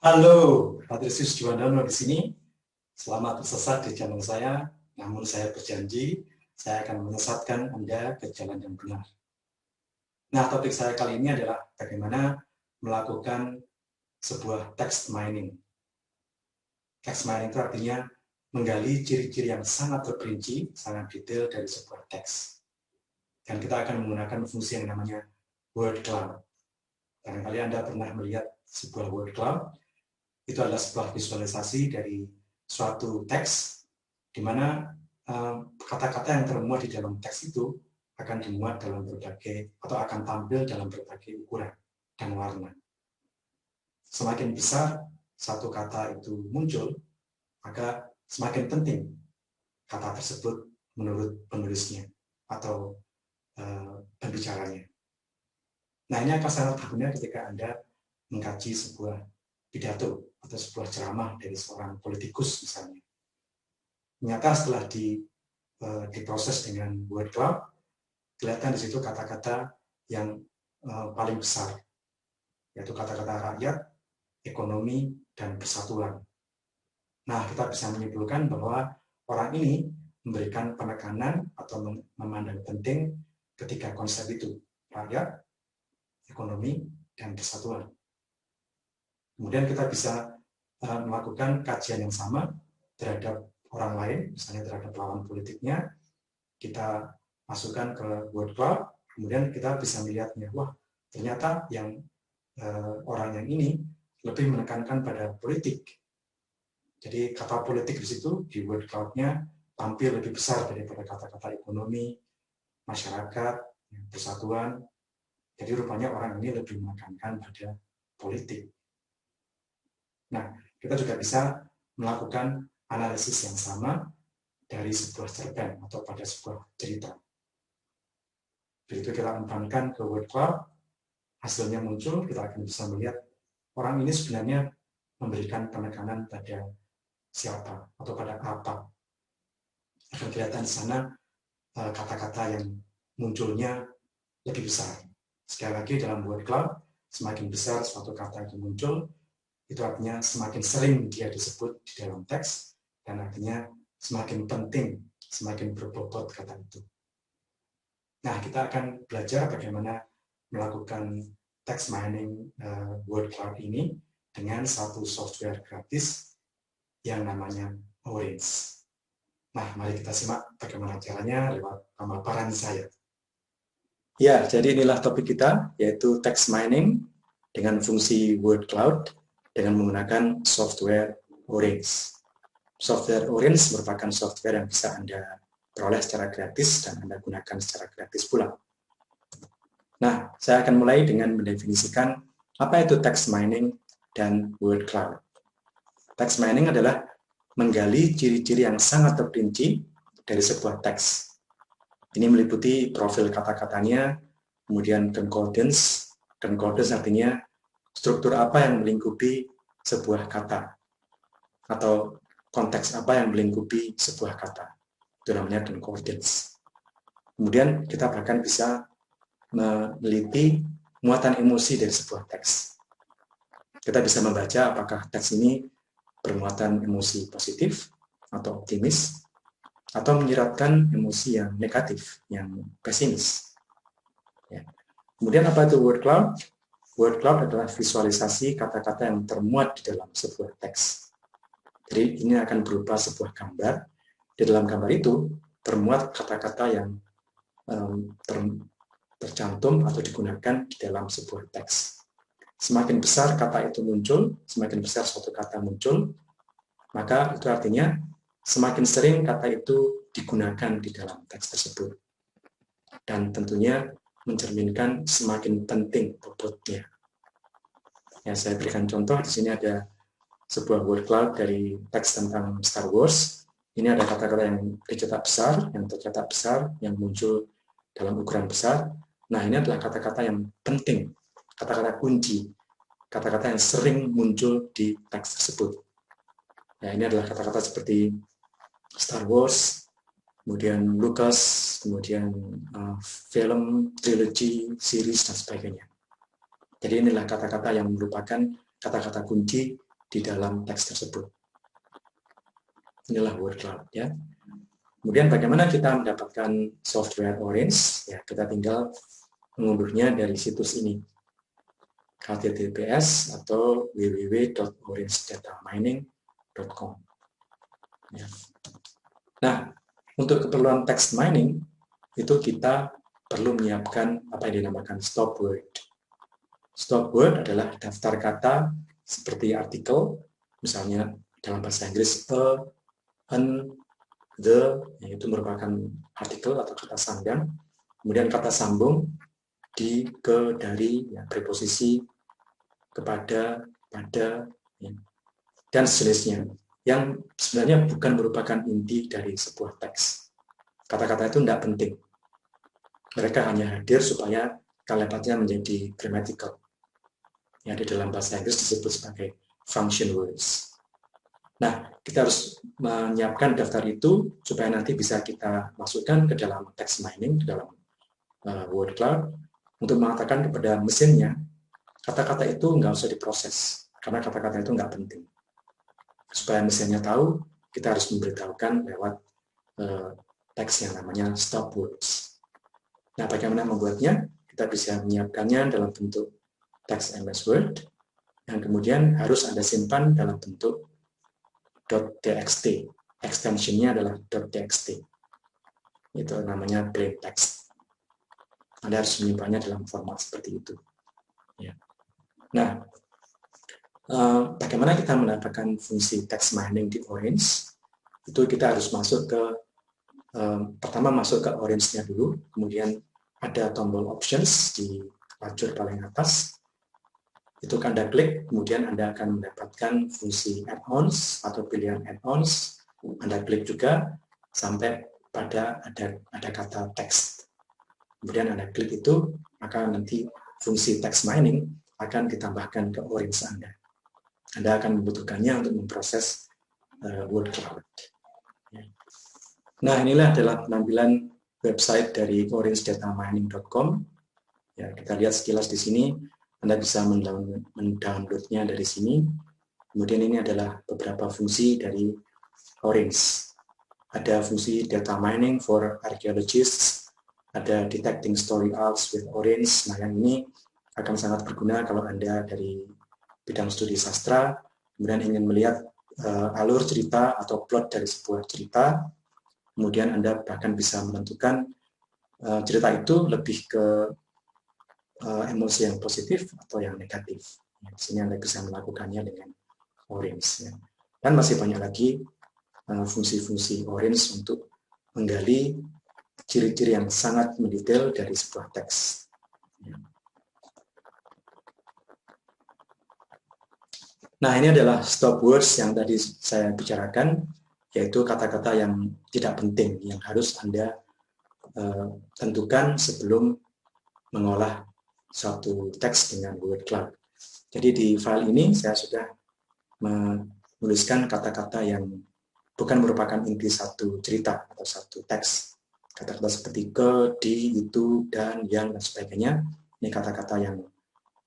Halo, Patrisius Juwandono di sini. Selamat tersesat di channel saya. Namun saya berjanji, saya akan menyesatkan Anda ke jalan yang benar. Nah, topik saya kali ini adalah bagaimana melakukan sebuah text mining. Text mining itu artinya menggali ciri-ciri yang sangat terperinci, sangat detail dari sebuah teks. Dan kita akan menggunakan fungsi yang namanya word cloud. Barangkali Anda pernah melihat sebuah word cloud. Itu adalah sebuah visualisasi dari suatu teks, di mana kata-kata yang termuat di dalam teks itu akan dimuat dalam berbagai, atau akan tampil dalam berbagai ukuran dan warna. Semakin besar satu kata itu muncul, maka semakin penting kata tersebut menurut penulisnya atau pembicaranya. Nah, ini akan sangat berguna ketika Anda mengkaji sebuah pidato atau sebuah ceramah dari seorang politikus misalnya. Ternyata setelah diproses dengan word cloud, kelihatan di situ kata-kata yang paling besar, yaitu kata-kata rakyat, ekonomi, dan persatuan. Nah, kita bisa menyimpulkan bahwa orang ini memberikan penekanan atau memandang penting ketika konsep itu, rakyat, ekonomi, dan persatuan. Kemudian kita bisa melakukan kajian yang sama terhadap orang lain, misalnya terhadap lawan politiknya, kita masukkan ke word cloud, kemudian kita bisa melihatnya, wah ternyata yang orang yang ini lebih menekankan pada politik. Jadi kata politik di situ, di word cloud-nya tampil lebih besar daripada kata-kata ekonomi, masyarakat, persatuan. Jadi rupanya orang ini lebih menekankan pada politik. Nah, kita juga bisa melakukan analisis yang sama dari sebuah cerpen atau pada sebuah cerita. Begitu kita kembangkan ke word cloud, hasilnya muncul, kita akan bisa melihat orang ini sebenarnya memberikan penekanan pada siapa atau pada apa. Akan kelihatan di sana kata-kata yang munculnya lebih besar. Sekali lagi dalam word cloud, semakin besar suatu kata itu muncul, itu artinya semakin sering dia disebut di dalam teks, dan artinya semakin penting, semakin berbobot kata itu. Nah, kita akan belajar bagaimana melakukan text mining word cloud ini dengan satu software gratis yang namanya Orange. Nah, mari kita simak bagaimana caranya lewat pemaparan saya. Ya, jadi inilah topik kita, yaitu text mining dengan fungsi word cloud dengan menggunakan software Orange. Software Orange merupakan software yang bisa Anda peroleh secara gratis dan Anda gunakan secara gratis pula. Nah, saya akan mulai dengan mendefinisikan apa itu text mining dan word cloud. Text mining adalah menggali ciri-ciri yang sangat terperinci dari sebuah teks. Ini meliputi profil kata-katanya, kemudian concordance. Concordance artinya struktur apa yang melingkupi sebuah kata, atau konteks apa yang melingkupi sebuah kata. Itu namanya concordance. Kemudian kita bahkan bisa meneliti muatan emosi dari sebuah teks. Kita bisa membaca apakah teks ini bermuatan emosi positif atau optimis, atau menyiratkan emosi yang negatif, yang pesimis. Ya. Kemudian apa itu word cloud? Word cloud adalah visualisasi kata-kata yang termuat di dalam sebuah teks. Jadi ini akan berupa sebuah gambar. Di dalam gambar itu termuat kata-kata yang tercantum atau digunakan di dalam sebuah teks. Semakin besar kata itu muncul, semakin besar suatu kata muncul, maka itu artinya semakin sering kata itu digunakan di dalam teks tersebut. Dan tentunya mencerminkan semakin penting bobotnya. Ya, saya berikan contoh, di sini ada sebuah word cloud dari teks tentang Star Wars. Ini ada kata-kata yang dicetak besar, yang tercetak besar, yang muncul dalam ukuran besar. Nah, ini adalah kata-kata yang penting, kata-kata kunci, kata-kata yang sering muncul di teks tersebut. Ya, ini adalah kata-kata seperti Star Wars, kemudian Lucas, kemudian film, trilogy, series, dan sebagainya. Jadi inilah kata-kata yang merupakan kata-kata kunci di dalam teks tersebut. Inilah word cloud ya. Kemudian bagaimana kita mendapatkan software Orange? Ya, kita tinggal mengunduhnya dari situs ini, https atau www.orangedataMining.com. Ya. Nah, untuk keperluan text mining itu kita perlu menyiapkan apa yang dinamakan stop word. Stop word adalah daftar kata seperti artikel, misalnya dalam bahasa Inggris an, the, yaitu merupakan artikel atau kata sandang, kemudian kata sambung, di, ke, dari, ya, preposisi, kepada, pada, ya, dan sejenisnya, yang sebenarnya bukan merupakan inti dari sebuah teks. Kata-kata itu tidak penting. Mereka hanya hadir supaya kalimatnya menjadi grammatical. Yang di dalam bahasa Inggris disebut sebagai function words. Nah, kita harus menyiapkan daftar itu supaya nanti bisa kita masukkan ke dalam text mining, di dalam word cloud, untuk mengatakan kepada mesinnya, kata-kata itu nggak usah diproses, karena kata-kata itu nggak penting. Supaya mesinnya tahu, kita harus memberitahukan lewat teks yang namanya stop words. Nah, bagaimana membuatnya? Kita bisa menyiapkannya dalam bentuk teks MS Word, yang kemudian harus Anda simpan dalam bentuk .txt. Extensionnya adalah .txt. Itu namanya plain text. Anda harus menyimpannya dalam format seperti itu. Ya. Nah, bagaimana kita mendapatkan fungsi text mining di Orange? Itu kita harus masuk ke pertama masuk ke Orange-nya dulu, kemudian ada tombol options di lajur paling atas. Itu Anda klik, kemudian Anda akan mendapatkan fungsi add-ons atau pilihan add-ons. Anda klik juga sampai pada ada kata text. Kemudian Anda klik itu, maka nanti fungsi text mining akan ditambahkan ke Orange Anda. Anda akan membutuhkannya untuk memproses word cloud. Nah, inilah adalah penampilan website dari orangedataMining.com. Ya, kita lihat sekilas di sini. Anda bisa mendownloadnya dari sini. Kemudian ini adalah beberapa fungsi dari Orange. Ada fungsi data mining for archaeologists, ada detecting story arcs with Orange. Nah, yang ini akan sangat berguna kalau Anda dari bidang studi sastra, kemudian ingin melihat alur cerita atau plot dari sebuah cerita. Kemudian Anda bahkan bisa menentukan cerita itu lebih ke emosi yang positif atau yang negatif. Di sini Anda bisa melakukannya dengan Orange. Ya. Dan masih banyak lagi fungsi-fungsi Orange untuk menggali ciri-ciri yang sangat mendetail dari sebuah teks. Ya. Nah, ini adalah stop words yang tadi saya bicarakan, yaitu kata-kata yang tidak penting, yang harus Anda tentukan sebelum mengolah suatu teks dengan word cloud. Jadi di file ini saya sudah menuliskan kata-kata yang bukan merupakan inti satu cerita atau satu teks. Kata-kata seperti ke, di, itu, dan, yang, dan sebagainya. Ini kata-kata yang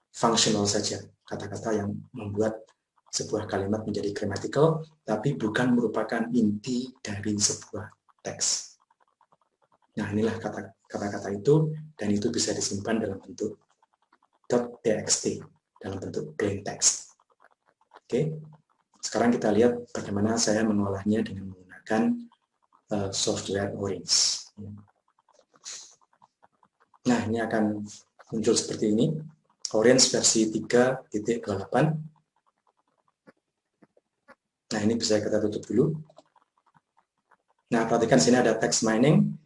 functional saja. Kata-kata yang membuat sebuah kalimat menjadi grammatical, tapi bukan merupakan inti dari sebuah teks. Nah, inilah kata-kata itu, dan itu bisa disimpan dalam bentuk .txt, dalam bentuk plain text. Oke, sekarang kita lihat bagaimana saya mengolahnya dengan menggunakan software Orange. Nah, ini akan muncul seperti ini, Orange versi 3.8. Nah, ini bisa kita tutup dulu. Nah, perhatikan sini ada text mining.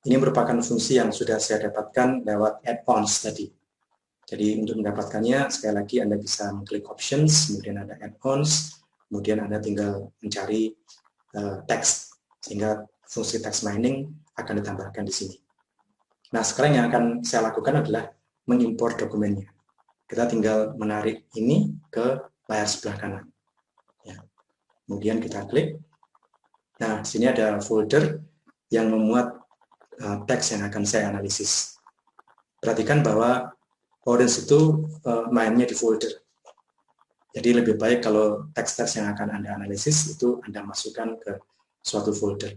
Ini merupakan fungsi yang sudah saya dapatkan lewat add-ons tadi. Jadi untuk mendapatkannya, sekali lagi Anda bisa mengklik options, kemudian ada add-ons, kemudian Anda tinggal mencari teks, sehingga fungsi text mining akan ditambahkan di sini. Nah, sekarang yang akan saya lakukan adalah mengimpor dokumennya. Kita tinggal menarik ini ke layar sebelah kanan. Ya. Kemudian kita klik. Nah, di sini ada folder yang memuat teks yang akan saya analisis. Perhatikan bahwa Orange itu mainnya di folder. Jadi lebih baik kalau teks-teks yang akan Anda analisis itu Anda masukkan ke suatu folder.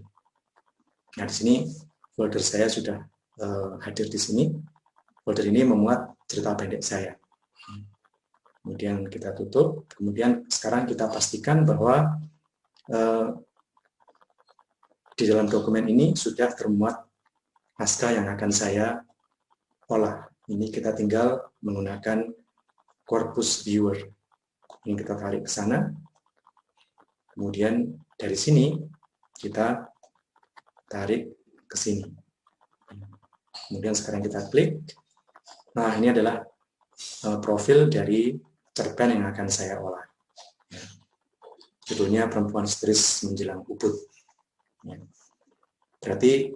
Nah, di sini folder saya sudah hadir di sini. Folder ini memuat cerita pendek saya. Kemudian kita tutup. Kemudian sekarang kita pastikan bahwa di dalam dokumen ini sudah termuat naskah yang akan saya olah. Ini kita tinggal menggunakan corpus viewer. Ini kita tarik ke sana. Kemudian dari sini kita tarik ke sini. Kemudian sekarang kita klik. Nah, ini adalah profil dari cerpen yang akan saya olah. Judulnya Perempuan Histeris Menjelang Ubud. Berarti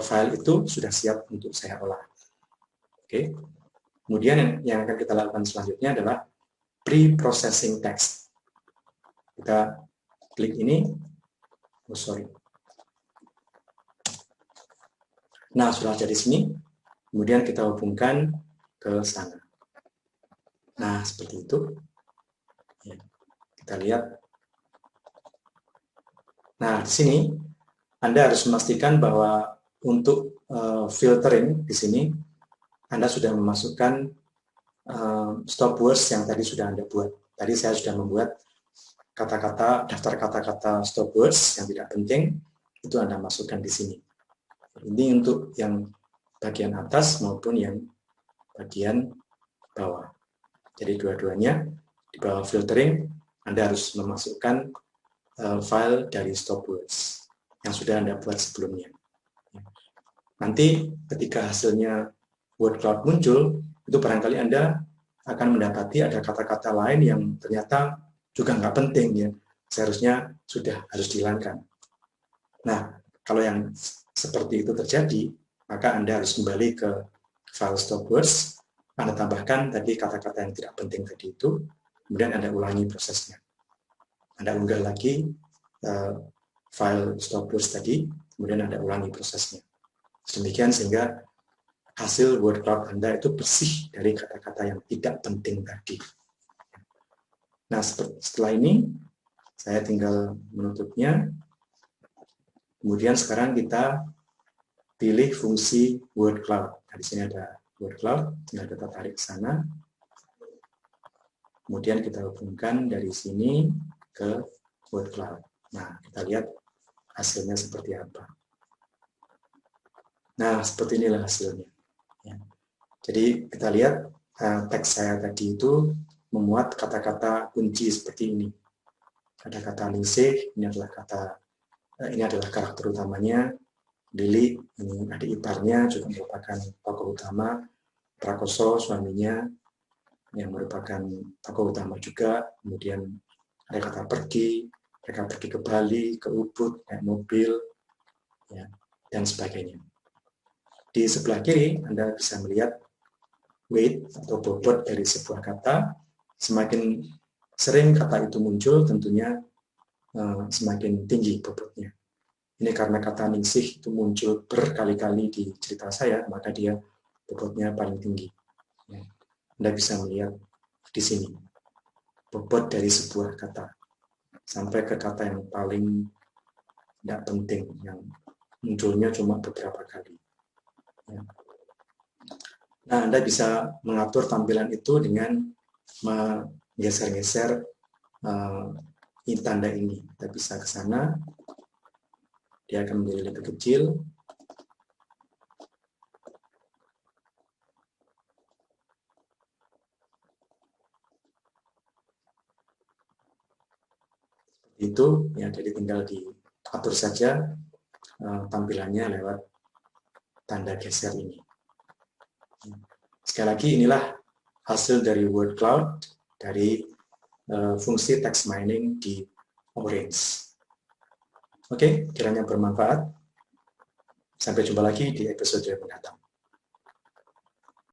file itu sudah siap untuk saya olah. Oke. Kemudian yang akan kita lakukan selanjutnya adalah pre-processing text. Kita klik ini. Nah, sudah jadi sini. Kemudian kita hubungkan ke sana. Nah, seperti itu. Ya, kita lihat. Nah, di sini Anda harus memastikan bahwa untuk filtering di sini Anda sudah memasukkan stop words yang tadi sudah Anda buat. Tadi saya sudah membuat kata-kata, daftar kata-kata stop words yang tidak penting, itu Anda masukkan di sini. Ini untuk yang bagian atas maupun yang bagian bawah. Jadi dua-duanya di bawah filtering, Anda harus memasukkan file dari stop words yang sudah Anda buat sebelumnya. Nanti ketika hasilnya word cloud muncul, itu barangkali Anda akan mendapati ada kata-kata lain yang ternyata juga nggak penting, ya. Seharusnya sudah harus dihilangkan. Nah, kalau yang seperti itu terjadi, maka Anda harus kembali ke file stop words, Anda tambahkan tadi kata-kata yang tidak penting tadi itu, kemudian Anda ulangi prosesnya. Anda unggah lagi file stop words tadi, kemudian Anda ulangi prosesnya. Demikian sehingga hasil word cloud Anda itu bersih dari kata-kata yang tidak penting tadi. Nah, setelah ini saya tinggal menutupnya. Kemudian sekarang kita pilih fungsi word cloud. Nah, di sini ada word cloud, tinggal kita tarik ke sana. Kemudian kita hubungkan dari sini ke word cloud. Nah, kita lihat hasilnya seperti apa. Nah, seperti inilah hasilnya. Ya. Jadi kita lihat teks saya tadi itu memuat kata-kata kunci seperti ini. Ada kata Ningsih, ini adalah karakter utamanya. Lili, ini adik iparnya, juga merupakan tokoh utama. Prakoso, suaminya, yang merupakan tokoh utama juga. Kemudian ada kata pergi, mereka pergi ke Bali, ke Ubud, naik mobil, ya, dan sebagainya. Di sebelah kiri, Anda bisa melihat weight atau bobot dari sebuah kata. Semakin sering kata itu muncul, tentunya semakin tinggi bobotnya. Ini karena kata Ningsih itu muncul berkali-kali di cerita saya, maka dia bobotnya paling tinggi. Ya. Anda bisa melihat di sini bobot dari sebuah kata sampai ke kata yang paling tidak penting, yang munculnya cuma beberapa kali. Ya. Nah, Anda bisa mengatur tampilan itu dengan menggeser-geser tanda ini. Kita bisa ke sana, dia akan menjadi lebih kecil. Itu ya, jadi tinggal diatur saja tampilannya lewat tanda geser ini. Sekali lagi, inilah hasil dari word cloud dari fungsi text mining di Orange. Oke, kiranya bermanfaat. Sampai jumpa lagi di episode mendatang.